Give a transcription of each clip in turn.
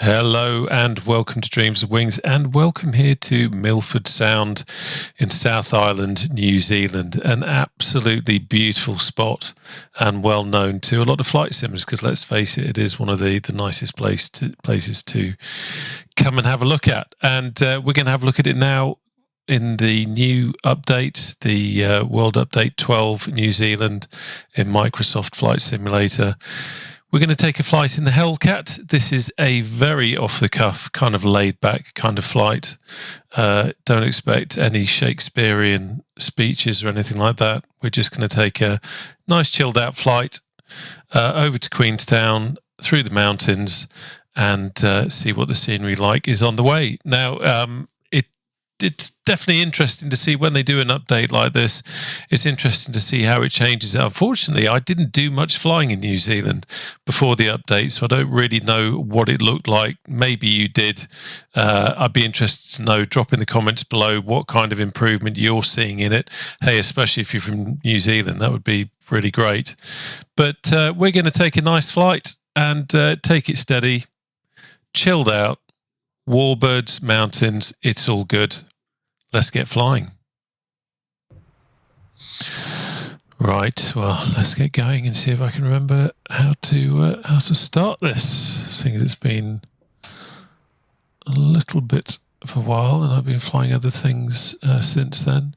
Hello and welcome to Dreams of Wings, and welcome here to Milford Sound in South Island, New Zealand. An absolutely beautiful spot and well known to a lot of flight simmers, because let's face it, it is one of the nicest places to come and have a look at. And we're going to have a look at it now in the new update, the World Update 12 New Zealand in Microsoft Flight Simulator. We're going to take a flight in the Hellcat. This is a very off-the-cuff, kind of laid-back kind of flight. Don't expect any Shakespearean speeches or anything like that. We're just going to take a nice chilled-out flight over to Queenstown, through the mountains, and see what the scenery like is on the way. Now, it's definitely interesting to see when they do an update like this. It's interesting to see how it changes. Unfortunately, I didn't do much flying in New Zealand before the update, so I don't really know what it looked like. Maybe you did. I'd be interested to know. Drop in the comments below what kind of improvement you're seeing in it. Hey, especially if you're from New Zealand, that would be really great. But we're going to take a nice flight and take it steady, chilled out, warbirds, mountains, it's all good. Let's get flying. Right, well, let's get going and see if I can remember how to start this, seeing as it's been a little bit of a while and I've been flying other things since then.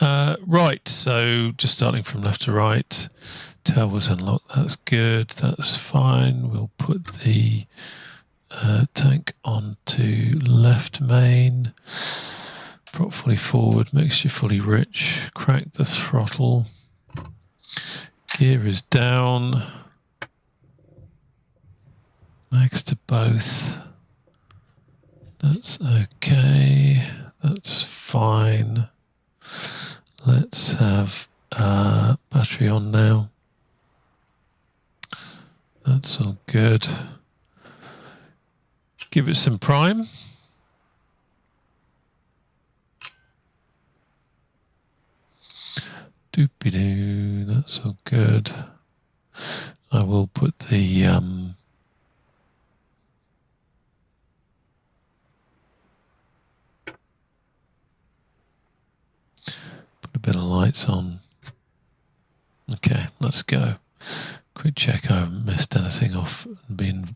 Right, so just starting from left to right. Tail was unlocked, that's good, that's fine. We'll put the tank onto left main. Prop fully forward, mixture fully rich, crack the throttle, gear is down, max to both, that's okay, that's fine. Let's have battery on now, that's all good. Give it some prime. Doopy-doo, that's all good. I will put the put a bit of lights on. Okay, let's go. Quick check I haven't missed anything off and been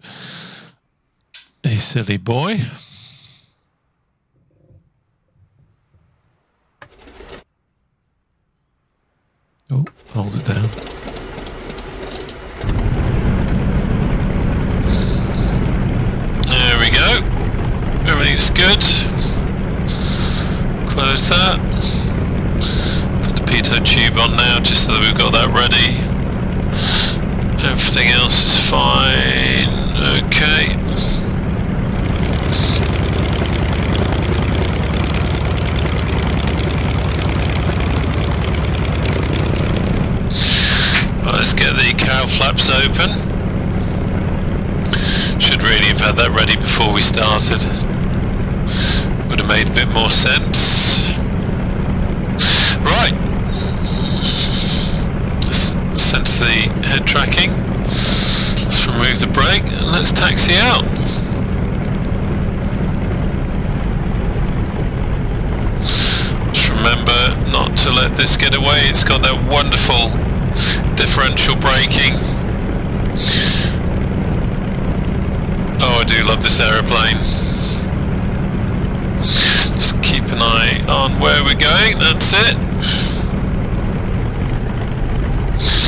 a silly boy. Oh, hold it down. There we go. Everything's good. Close that. Put the pitot tube on now, just so that we've got that ready. Everything else is fine. Okay. Let's get the cowl flaps open. Should really have had that ready before we started. Would have made a bit more sense. Right. Let's sense the head tracking. Let's remove the brake and let's taxi out. Just remember not to let this get away. It's got that wonderful differential braking. Oh, I do love this aeroplane. Just keep an eye on where we're going, that's it.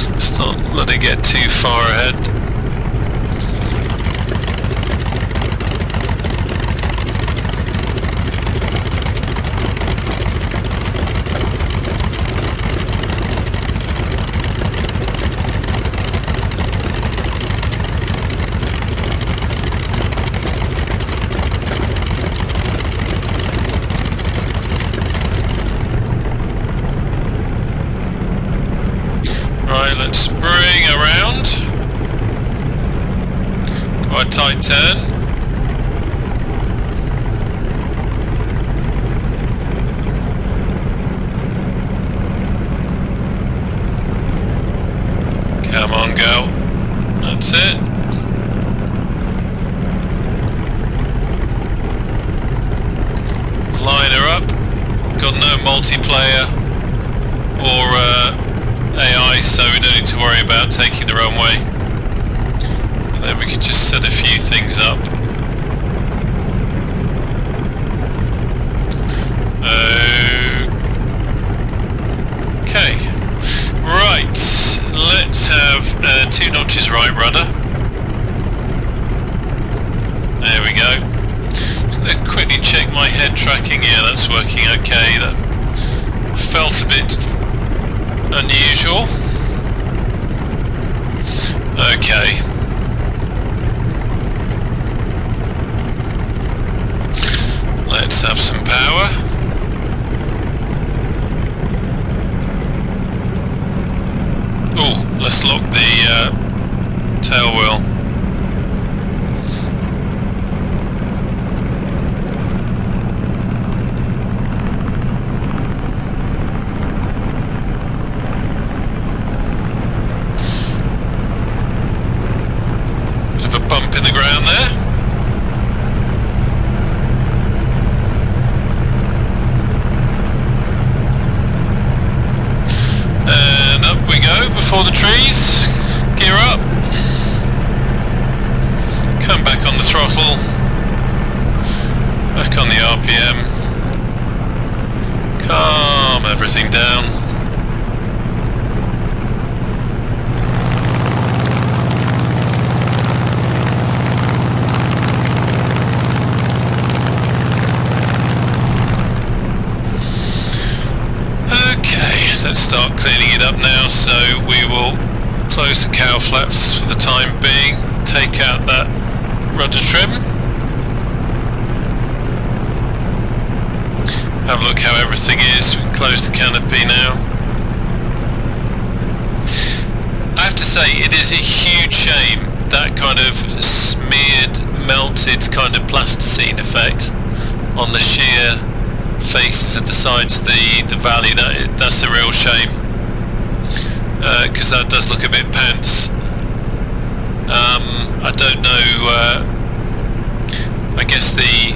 Let's not let it get too far ahead. Let's bring around. multiplayer or AI, so we don't need to worry about taking the wrong way. And then we can just set a few things up. Okay, right, let's have 2 notches right rudder. There we go. Just gonna quickly check my head tracking. Yeah, that's working okay. That felt a bit unusual. Okay. Let's have some power. Oh, let's lock the tail wheel. For the trees, gear up, come back on the throttle, back on the RPM, calm everything down. Let's start cleaning it up now, so we will close the cowl flaps for the time being, take out that rudder trim, have a look how everything is. We can close the canopy now. I have to say, it is a huge shame that kind of smeared, melted kind of plasticine effect on the sheer faces at the sides of the valley. That's a real shame, because that does look a bit pants. I don't know, I guess the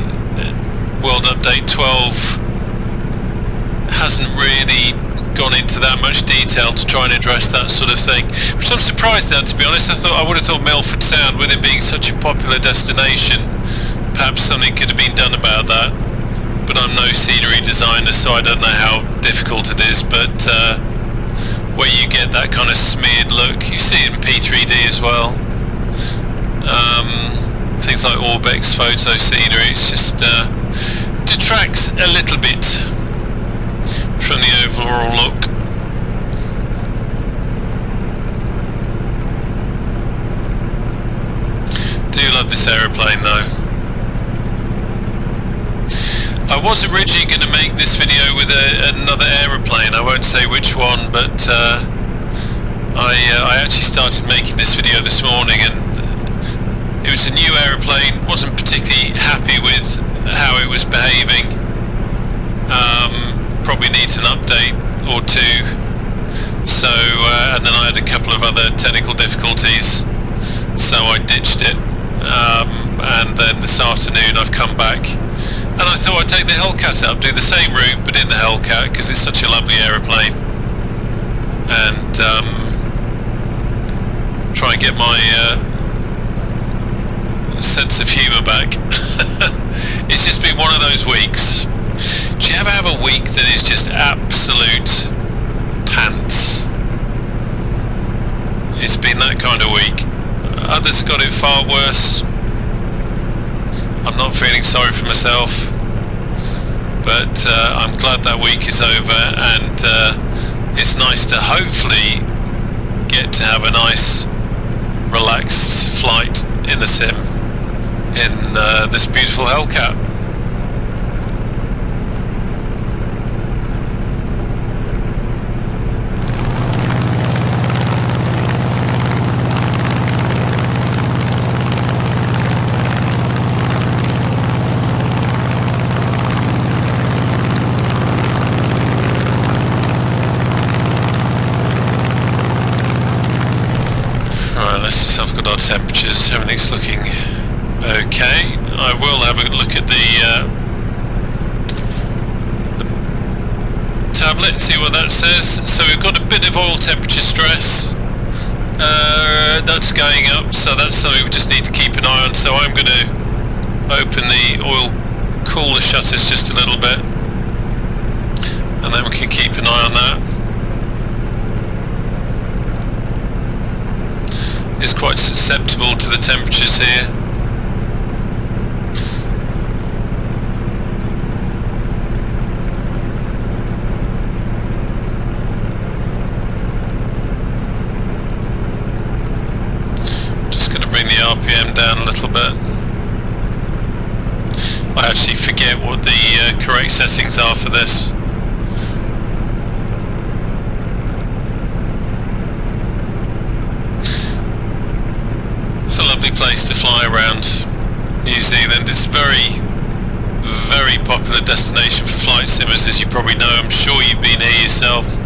World Update 12 hasn't really gone into that much detail to try and address that sort of thing, which I'm surprised at, to be honest. I would have thought Milford Sound, with it being such a popular destination, perhaps something could have been done about that. But I'm no scenery designer, so I don't know how difficult it is, but where you get that kind of smeared look, you see it in P3D as well. Things like Orbex photo scenery, it's just detracts a little bit from the overall look. Do love this aeroplane though. I was originally going to make this video with another aeroplane. I won't say which one, but I actually started making this video this morning, and it was a new aeroplane. Wasn't particularly happy with how it was behaving. Probably needs an update or two. So, and then I had a couple of other technical difficulties, so I ditched it. And then this afternoon I've come back, and I thought I'd take the Hellcat up, do the same route but in the Hellcat, because it's such a lovely aeroplane, and try and get my sense of humour back. It's just been one of those weeks. Do you ever have a week that is just absolute pants? It's been that kind of week. Others got it far worse. I'm not feeling sorry for myself, but I'm glad that week is over, and it's nice to hopefully get to have a nice relaxed flight in the sim in this beautiful Hellcat. Let's just have a look at our temperatures. Everything's looking okay. I will have a look at the let's see what that says. So we've got a bit of oil temperature stress. That's going up, so that's something we just need to keep an eye on. So I'm going to open the oil cooler shutters just a little bit, and then we can keep an eye on that. It's quite susceptible to the temperatures here. RPM down a little bit. I actually forget what the correct settings are for this. It's a lovely place to fly around New Zealand. It's a very, very popular destination for flight simmers, as you probably know. I'm sure you've been here yourself.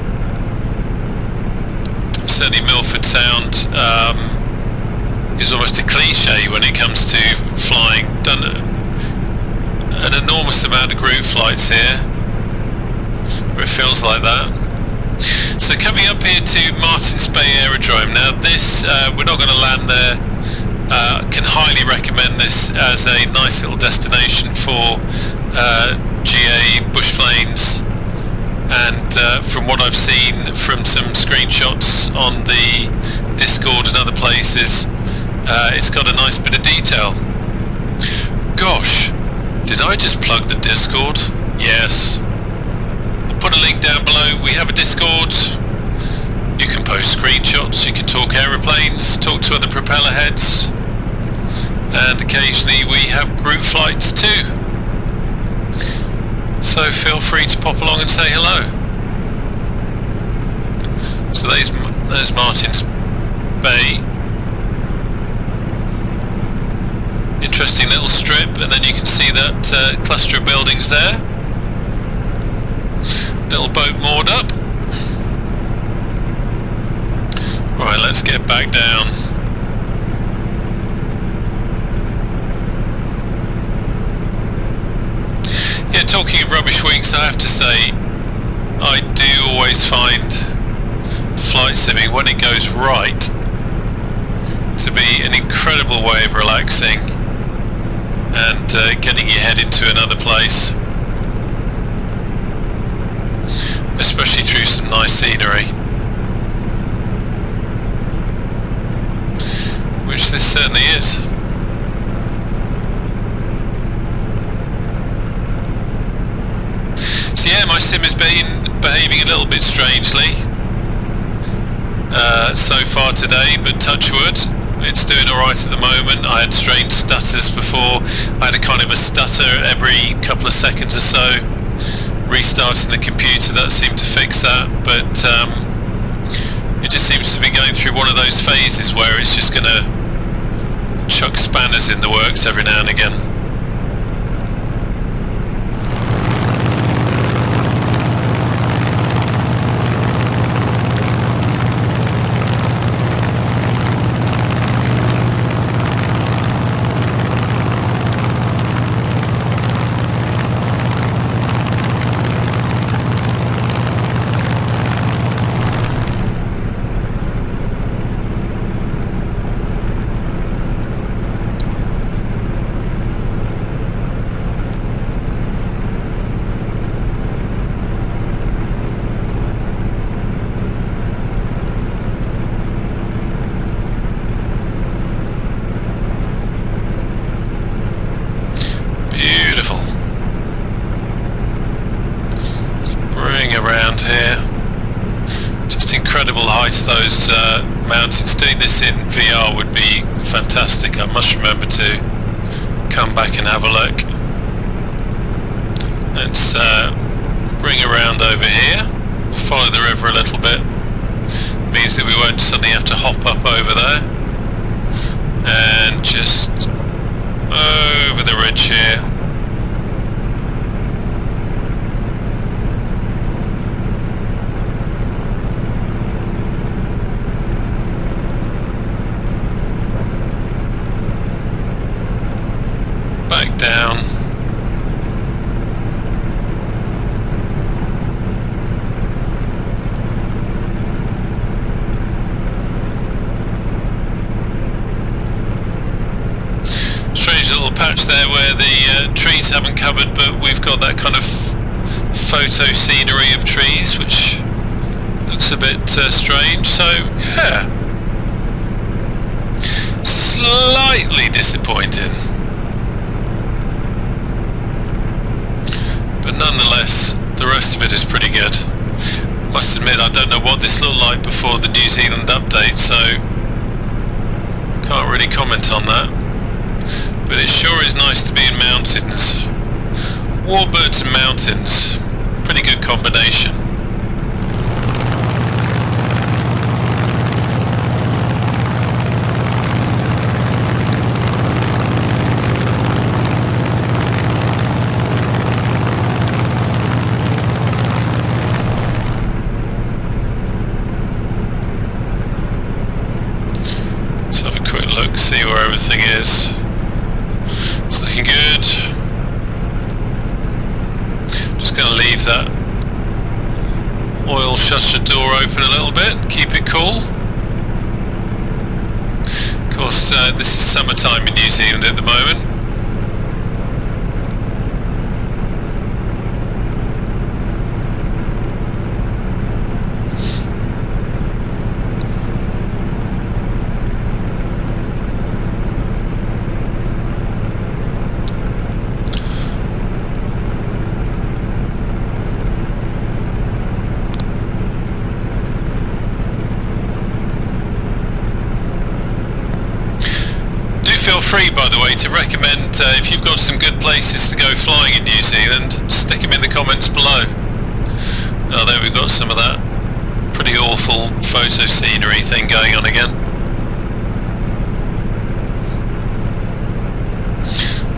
Certainly Milford Sound is almost a cliche when it comes to flying. Done an enormous amount of group flights here, where it feels like that. So coming up here to Martins Bay Aerodrome. Now this, we're not going to land there. Can highly recommend this as a nice little destination for GA bush planes. And from what I've seen from some screenshots on the Discord and other places, it's got a nice bit of detail. Gosh, did I just plug the Discord? Yes. I'll put a link down below. We have a Discord. You can post screenshots, you can talk aeroplanes, talk to other propeller heads, and occasionally we have group flights too. So feel free to pop along and say hello. So there's Martins Bay. Interesting little strip, and then you can see that cluster of buildings there. Little boat moored up. Right, let's get back down. Yeah, talking of rubbish wings, I have to say, I do always find flight simming, when it goes right, to be an incredible way of relaxing and getting your head into another place, especially through some nice scenery, which this certainly is. So yeah, my sim has been behaving a little bit strangely so far today, but touch wood, it's doing alright at the moment. I had strange stutters before. I had a kind of a stutter every couple of seconds or so. Restarting the computer, that seemed to fix that, but it just seems to be going through one of those phases where it's just going to chuck spanners in the works every now and again. Incredible height of those mountains. Doing this in VR would be fantastic. I must remember to come back and have a look. Let's bring around over here. We'll follow the river a little bit. Means that we won't suddenly have to hop up over there. And just over the ridge here. Back down. patch there where the trees haven't covered, but we've got that kind of photo scenery of trees, which looks a bit strange. So yeah, slightly disappointing, but nonetheless the rest of it is pretty good. Must admit, I don't know what this looked like before the New Zealand update, so can't really comment on that. But it sure is nice to be in mountains. Warbirds and mountains, pretty good combination. See where everything is. It's looking good. Just going to leave that oil shutter door open a little bit, keep it cool. Of course, this is summertime in New Zealand at the moment. Feel free, by the way, to recommend if you've got some good places to go flying in New Zealand, stick them in the comments below. Oh, there we've got some of that pretty awful photo scenery thing going on again.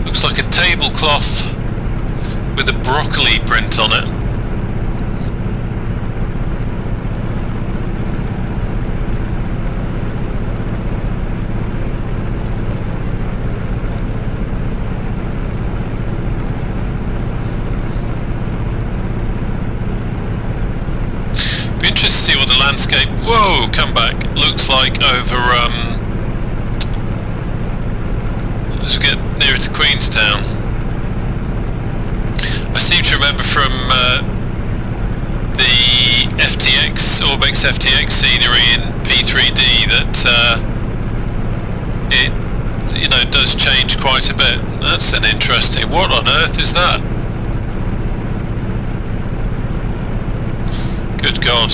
Looks like a tablecloth with a broccoli print on it. Interested to see what the landscape, whoa, come back, looks like over as we get nearer to Queenstown. I seem to remember from the FTX, Orbex FTX scenery in P3D that it does change quite a bit. That's an interesting, what on earth is that? Good God.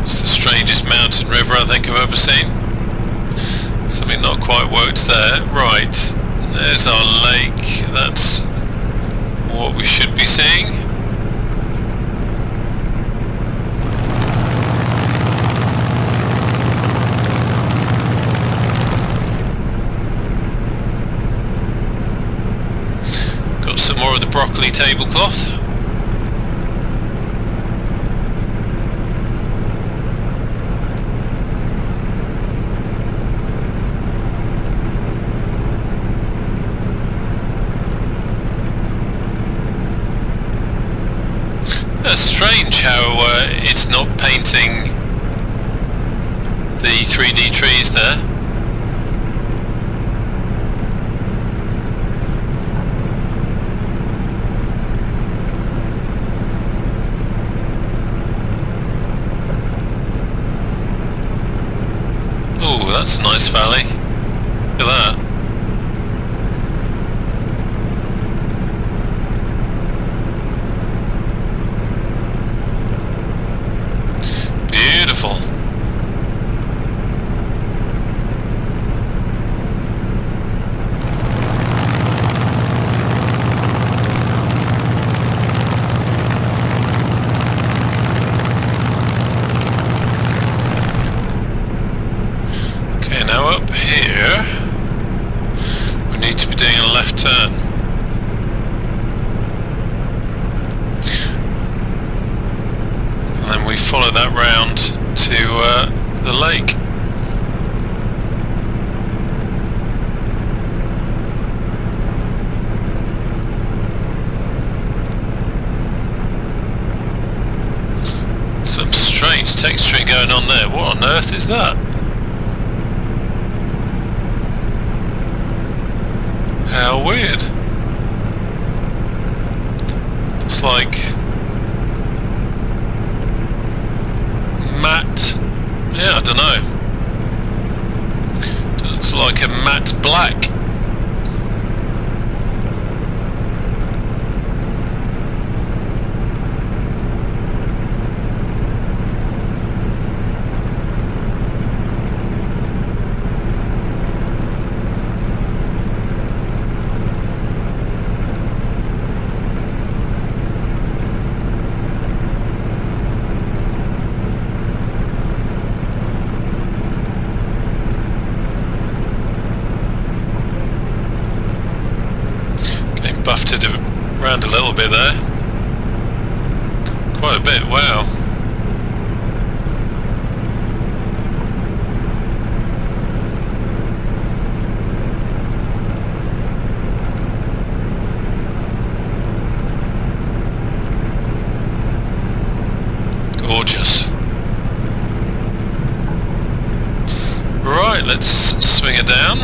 It's the strangest mountain river I think I've ever seen. Something not quite worked there. Right, there's our lake. That's what we should be seeing. Some more of the broccoli tablecloth. That's strange how it's not painting the 3D trees there. That's a nice valley. Look at that. Beautiful. Now up here we need to be doing a left turn. And then we follow that round to the lake. strange texturing going on there. What on earth is that? How weird. It's like matte. Yeah, I don't know. It's like a matte black. Buffed it around a little bit there. Quite a bit, wow. Gorgeous. Right, let's swing it down.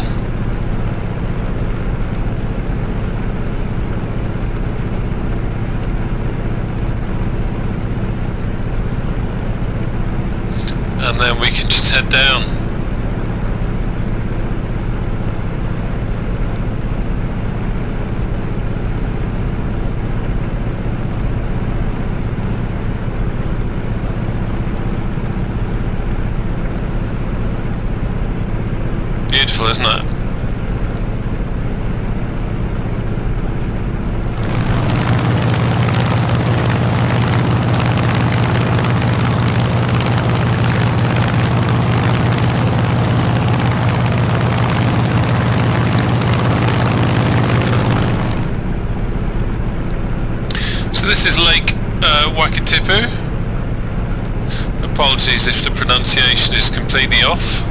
And then we can just head down. Beautiful, isn't it? This is Lake Wakatipu. Apologies if the pronunciation is completely off.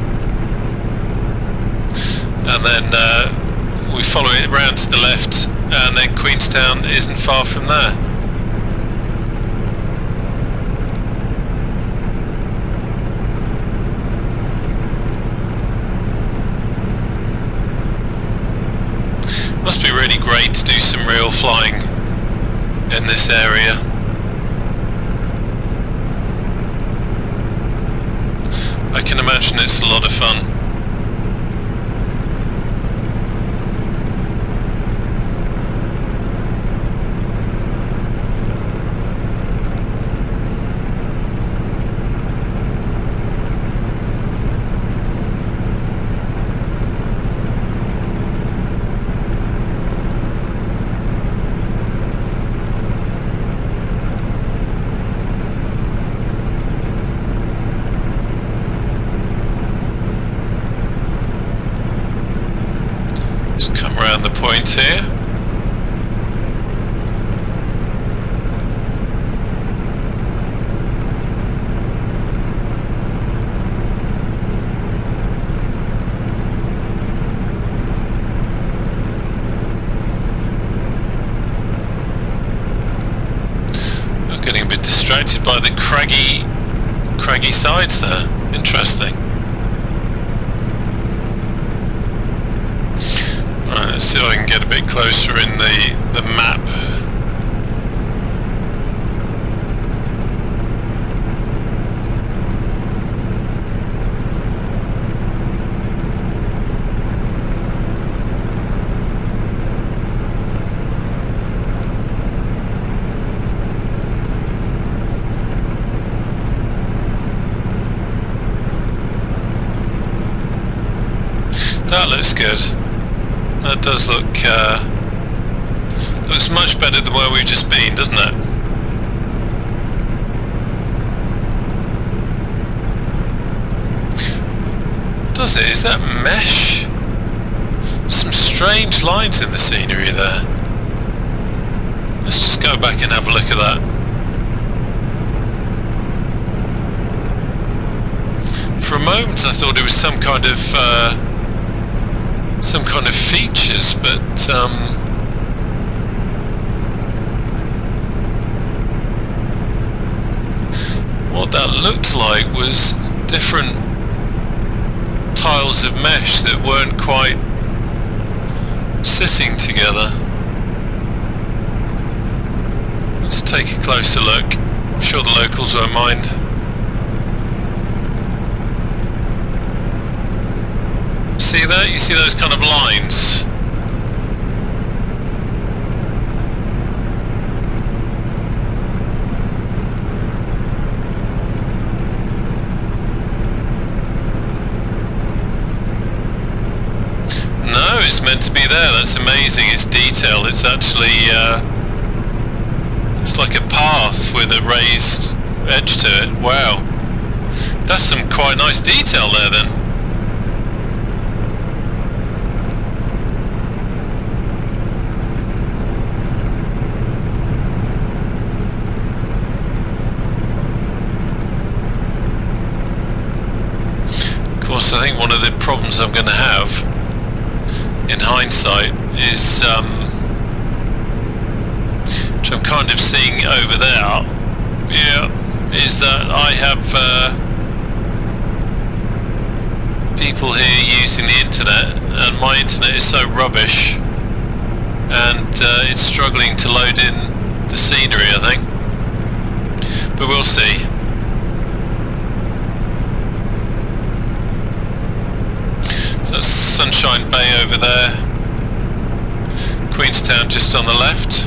And then we follow it round to the left, and then Queenstown isn't far from there. Must be really great to do some real flying in this area. I can imagine it's a lot of fun. Around the point here. I'm getting a bit distracted by the craggy sides there. Interesting. Let's see if I can get a bit closer in the map. That looks good. That does look looks much better than where we've just been, doesn't it? Does it? Is that mesh? Some strange lines in the scenery there. Let's just go back and have a look at that. For a moment I thought it was some kind of features, but what that looked like was different tiles of mesh that weren't quite sitting together. Let's take a closer look. I'm sure the locals won't mind. See that? You see those kind of lines? No, it's meant to be there. That's amazing. It's detailed. It's actually it's like a path with a raised edge to it. Wow, that's some quite nice detail there then. Of course, I think one of the problems I'm going to have in hindsight is which I'm kind of seeing over there, is that I have people here using the internet, and my internet is so rubbish, and it's struggling to load in the scenery, I think, but we'll see. So that's Sunshine Bay over there, Queenstown just on the left.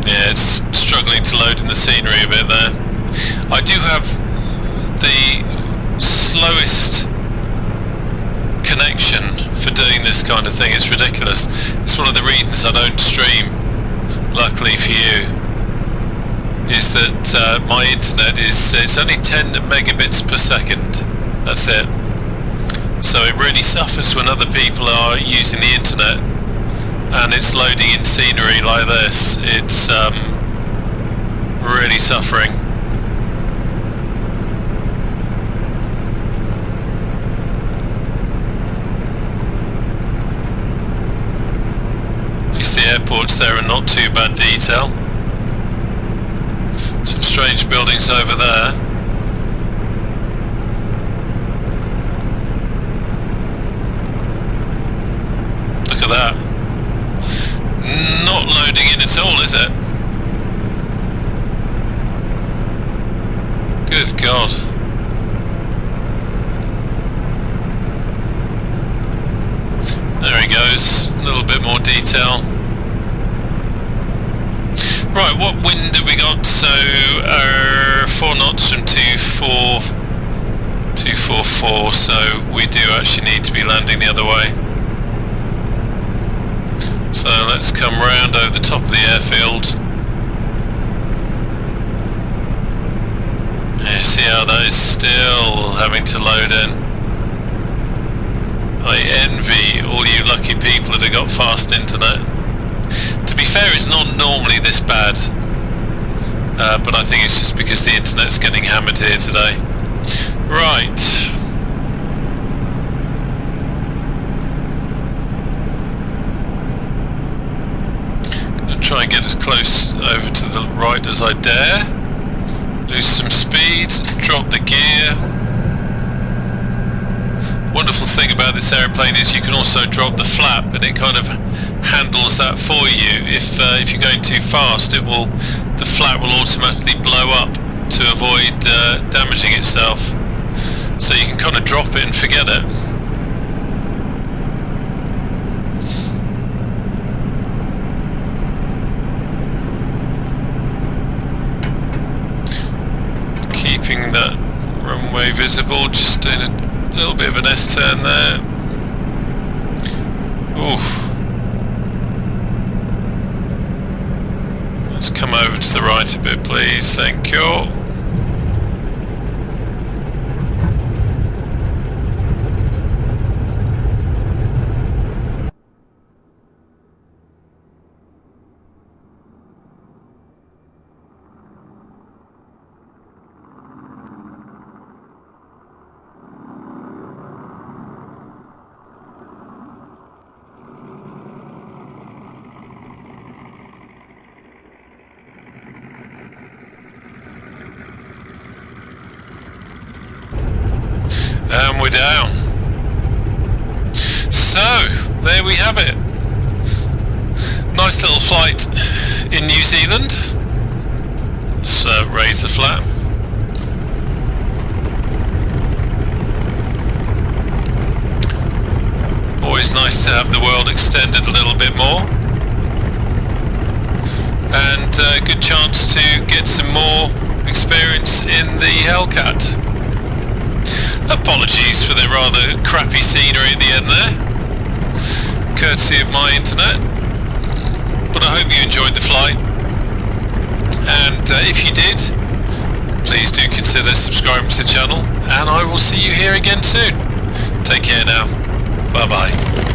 Yeah, it's struggling to load in the scenery a bit there. I do have the slowest connection for doing this kind of thing. It's ridiculous. It's one of the reasons I don't stream, luckily for you, is that my internet it's only 10 megabits per second. That's it. So it really suffers when other people are using the internet and it's loading in scenery like this. It's really suffering. At least the airports there are not too bad detail. Some strange buildings over there. Look at that. Not loading in at all, is it? Good God. There he goes. A little bit more detail. Right, what wind have we got? So 4 knots from 244, so we do actually need to be landing the other way. So let's come round over the top of the airfield. You see how that is still having to load in. I envy all you lucky people that have got fast internet. To be fair, it's not normally this bad, but I think it's just because the internet's getting hammered here today. Right. Try and get as close over to the right as I dare. Lose some speed, drop the gear. Wonderful thing about this airplane is you can also drop the flap and it kind of handles that for you. If you're going too fast, the flap will automatically blow up to avoid damaging itself. So you can kind of drop it and forget it. Keeping that runway visible, just doing a little bit of an S-turn there. Oof. Let's come over to the right a bit, please. Thank you. we're down. So, there we have it. Nice little flight in New Zealand. Let's raise the flap. Always nice to have the world extended a little bit more. And a good chance to get some more experience in the Hellcat. Apologies for the rather crappy scenery at the end there, courtesy of my internet, but I hope you enjoyed the flight, and if you did, please do consider subscribing to the channel, and I will see you here again soon. Take care now. Bye bye.